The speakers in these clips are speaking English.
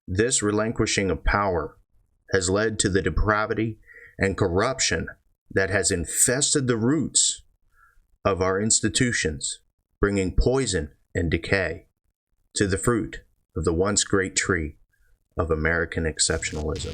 This relinquishing of power has led to the depravity and corruption that has infested the roots of our institutions, bringing poison and decay to the fruit of the once great tree of American exceptionalism.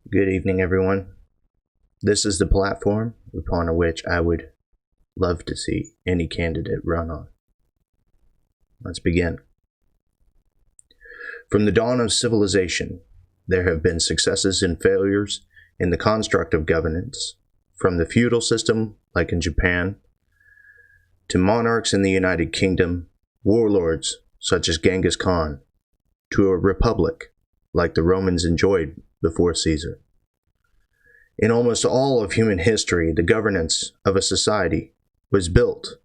Good evening, everyone. This is the platform upon which I would love to see any candidate run on. Let's begin. From the dawn of civilization, there have been successes and failures in the construct of governance, from the feudal system, like in Japan, to monarchs in the United Kingdom, warlords such as Genghis Khan, to a republic like the Romans enjoyed before Caesar. In almost all of human history, the governance of a society was built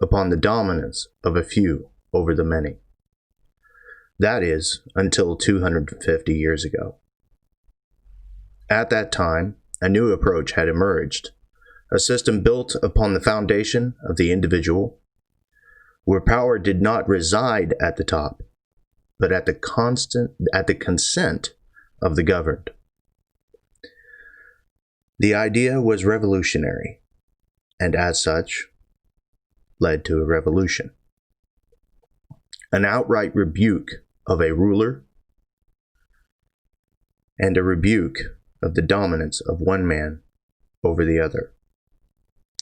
upon the dominance of a few over the many. That is, until 250 years ago. At that time, a new approach had emerged, a system built upon the foundation of the individual, where power did not reside at the top, but at the consent of the governed. The idea was revolutionary, and as such, led to a revolution. An outright rebuke of a ruler, and a rebuke of the dominance of one man over the other.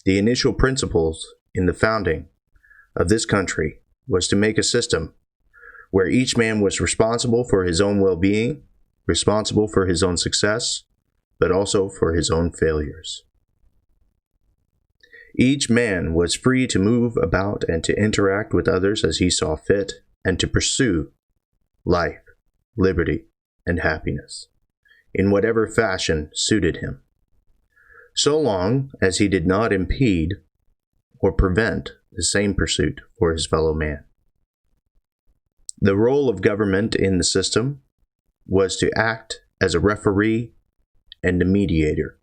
The initial principles in the founding of this country was to make a system where each man was responsible for his own well-being, responsible for his own success, but also for his own failures. Each man was free to move about and to interact with others as he saw fit, and to pursue life, liberty, and happiness in whatever fashion suited him, so long as he did not impede or prevent the same pursuit for his fellow man. The role of government in the system was to act as a referee and a mediator,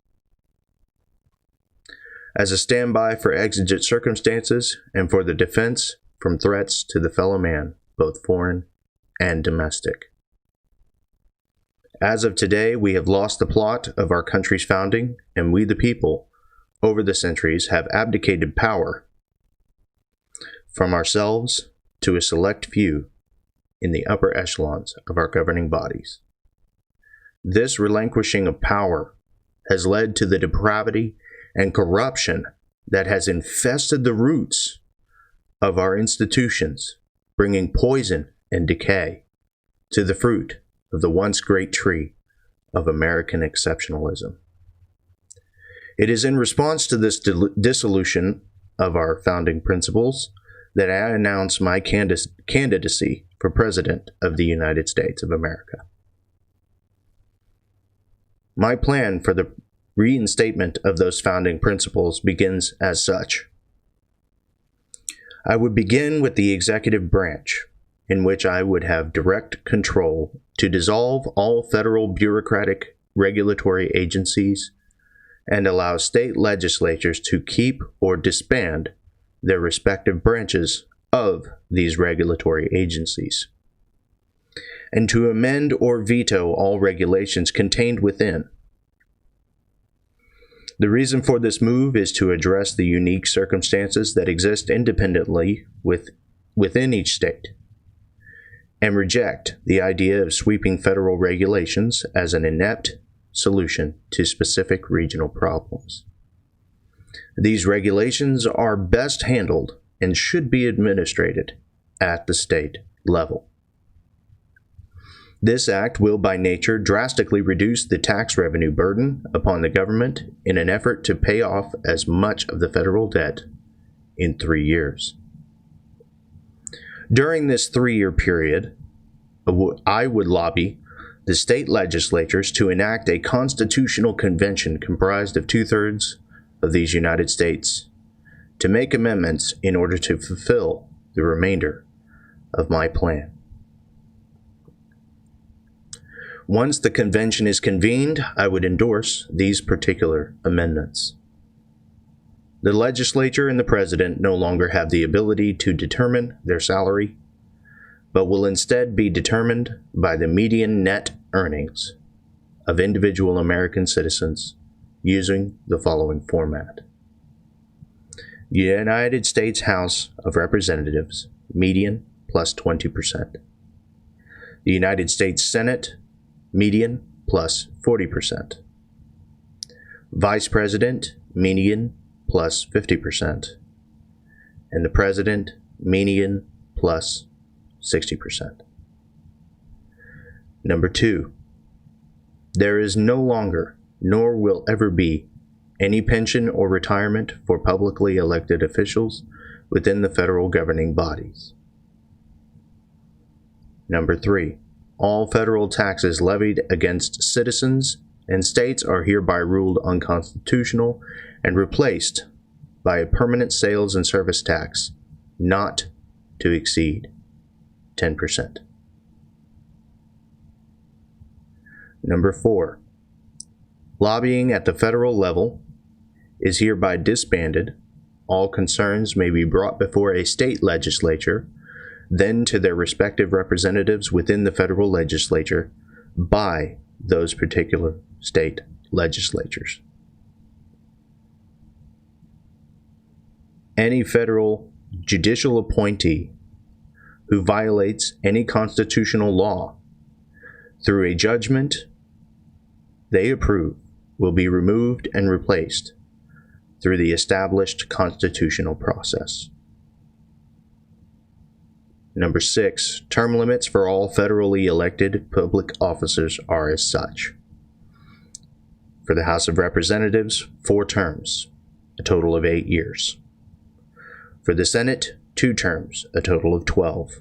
as a standby for exigent circumstances and for the defense from threats to the fellow man, both foreign and domestic. As of today, we have lost the plot of our country's founding, and we the people, over the centuries, have abdicated power from ourselves to a select few in the upper echelons of our governing bodies. This relinquishing of power has led to the depravity and corruption that has infested the roots of our institutions, bringing poison and decay to the fruit of the once great tree of American exceptionalism. It is in response to this dissolution of our founding principles that I announce my candidacy for President of the United States of America. My plan for the reinstatement of those founding principles begins as such. I would begin with the executive branch, in which I would have direct control to dissolve all federal bureaucratic regulatory agencies and allow state legislatures to keep or disband their respective branches of these regulatory agencies, and to amend or veto all regulations contained within. The reason for this move is to address the unique circumstances that exist independently within each state, and reject the idea of sweeping federal regulations as an inept solution to specific regional problems. These regulations are best handled and should be administered at the state level. This act will by nature drastically reduce the tax revenue burden upon the government in an effort to pay off as much of the federal debt in 3 years. During this 3-year period, I would lobby the state legislatures to enact a constitutional convention comprised of 2/3 of these United States to make amendments in order to fulfill the remainder of my plan. Once the convention is convened, I would endorse these particular amendments. The legislature and the president no longer have the ability to determine their salary, but will instead be determined by the median net earnings of individual American citizens using the following format. The United States House of Representatives, median plus 20%. The United States Senate, median plus 40%. Vice President, median plus 50%. And the President, median plus 60%. Number 2, there is no longer, nor will ever be, any pension or retirement for publicly elected officials within the federal governing bodies. Number 3, all federal taxes levied against citizens and states are hereby ruled unconstitutional and replaced by a permanent sales and service tax not to exceed 10%. Number 4, lobbying at the federal level is hereby disbanded. All concerns may be brought before a state legislature, then to their respective representatives within the federal legislature by those particular state legislatures. Any federal judicial appointee who violates any constitutional law through a judgment they approve will be removed and replaced through the established constitutional process. Number 6, term limits for all federally elected public officers are as such. For the House of Representatives, 4 terms, a total of 8 years. For the Senate, 2 terms, a total of 12.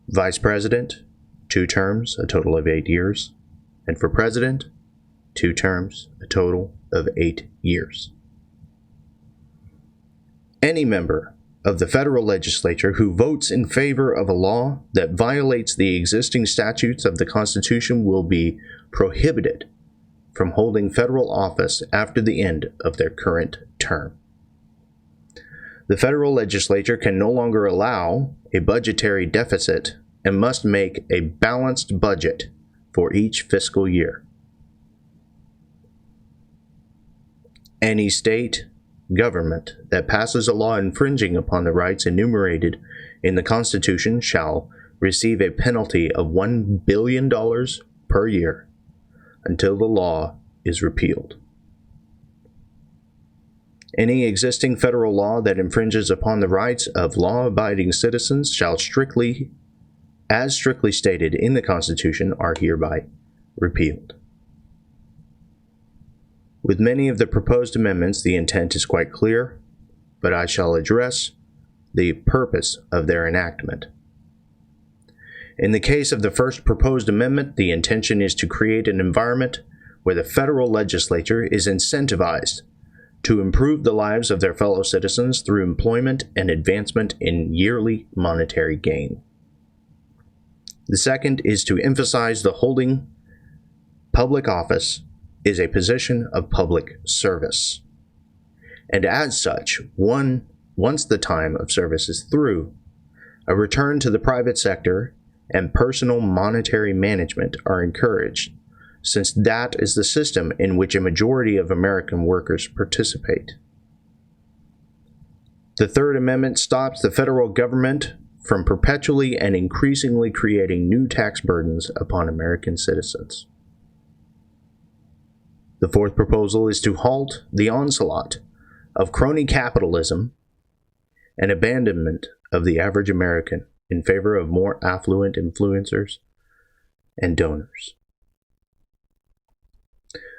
Vice President, 2 terms, a total of 8 years. And for President, 2 terms, a total of 8 years. Any member of the federal legislature who votes in favor of a law that violates the existing statutes of the Constitution will be prohibited from holding federal office after the end of their current term. The federal legislature can no longer allow a budgetary deficit and must make a balanced budget for each fiscal year. Any state government that passes a law infringing upon the rights enumerated in the Constitution shall receive a penalty of $1 billion per year until the law is repealed. Any existing federal law that infringes upon the rights of law-abiding citizens shall strictly stated in the Constitution, are hereby repealed. With many of the proposed amendments, the intent is quite clear, but I shall address the purpose of their enactment. In the case of the first proposed amendment, the intention is to create an environment where the federal legislature is incentivized to improve the lives of their fellow citizens through employment and advancement in yearly monetary gain. The second is to emphasize the holding public office is a position of public service, and as such, once the time of service is through, a return to the private sector and personal monetary management are encouraged, since that is the system in which a majority of American workers participate. The Third Amendment stops the federal government from perpetually and increasingly creating new tax burdens upon American citizens. The fourth proposal is to halt the onslaught of crony capitalism and abandonment of the average American in favor of more affluent influencers and donors.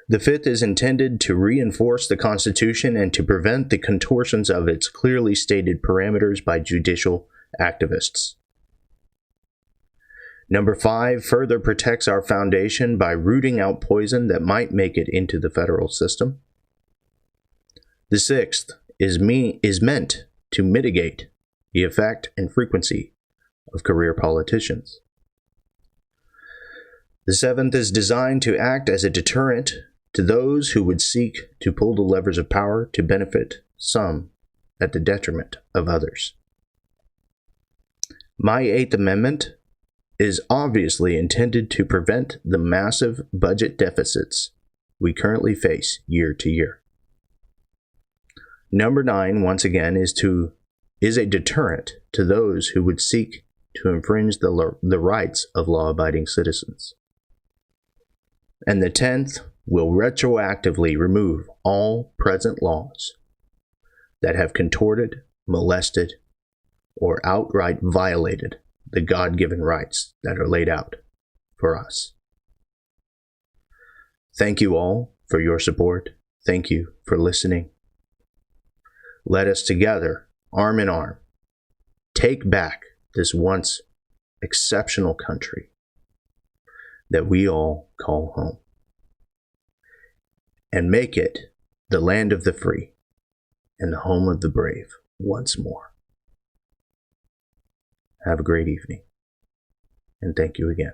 The fifth is intended to reinforce the Constitution and to prevent the contortions of its clearly stated parameters by judicial activists. Number 5 further protects our foundation by rooting out poison that might make it into the federal system. The 6th is meant to mitigate the effect and frequency of career politicians. The 7th is designed to act as a deterrent to those who would seek to pull the levers of power to benefit some at the detriment of others. My 8th Amendment is obviously intended to prevent the massive budget deficits we currently face year to year. Number 9, once again, is a deterrent to those who would seek to infringe the rights of law-abiding citizens. And the 10th will retroactively remove all present laws that have contorted, molested, or outright violated the God-given rights that are laid out for us. Thank you all for your support. Thank you for listening. Let us together, arm in arm, take back this once exceptional country that we all call home, and make it the land of the free and the home of the brave once more. Have a great evening, and thank you again.